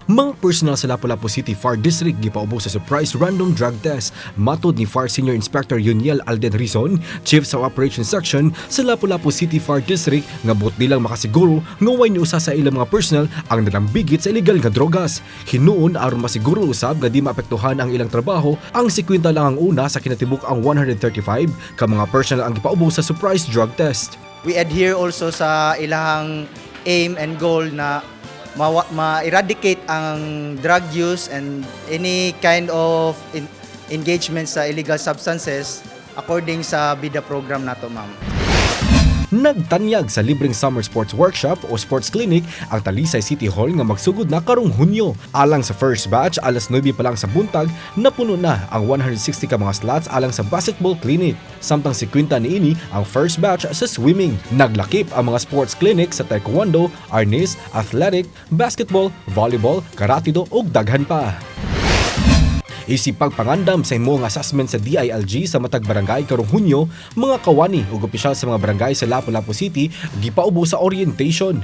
Mga personal sa Lapu-Lapu City Fire District gipaubos sa surprise random drug test. Matod ni Fire Senior Inspector Yuniel Alden Rizon, Chief sa Operations Section sa Lapu-Lapu City Fire District, nga buot nilang makasiguro nga way ni usa sa ilang mga personal ang nalambigit sa illegal nga drogas. Hinuon aron masiguro usab nga di maapektuhan ang ilang trabaho, ang 50 lang ang una sa kinatibuk ang 135 ka mga personal ang gipaubos sa surprise drug test. We adhere also sa ilang aim and goal na ma-eradicate ang drug use and any kind of engagement sa illegal substances according sa BIDA program nato, ma'am. Nagtanyag sa libreng summer sports workshop o sports clinic ang Talisay City Hall nga magsugod na karong Hunyo. Alang sa first batch, alas 9 pa lang sa buntag, napuno na ang 160 ka mga slots alang sa basketball clinic. Samtang 50 niini ang first batch sa swimming. Naglakip ang mga sports clinic sa taekwondo, arnis, athletic, basketball, volleyball, karatido ug daghan pa. Isip pagpangandam sa himoong assessment sa DILG sa matag barangay karong Hunyo, mga kawani ug opisyal sa mga barangay sa Lapu-Lapu City gipaubos sa orientation.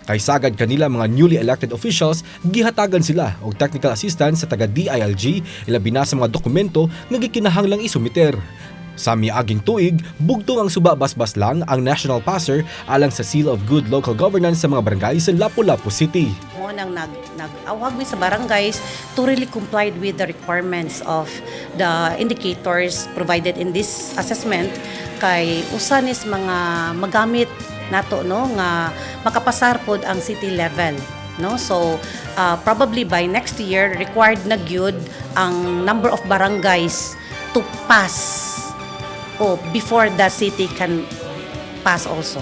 Kay sagad kanila mga newly elected officials, gihatagan sila og technical assistance sa taga DILG ilabi na sa mga dokumento nga gikinahanglang isumiter. Sa miaging tuig, bugtong ang suba-basbas lang ang national passer alang sa Seal of Good Local Governance sa mga barangay sa Lapu-Lapu City. Mo nang nag-awag mi sa barangays to really complied with the requirements of the indicators provided in this assessment kay usanis mga magamit nato no nga makapasar pod ang city level. No, so probably by next year required na gyud ang number of barangays to pass before the city can pass also.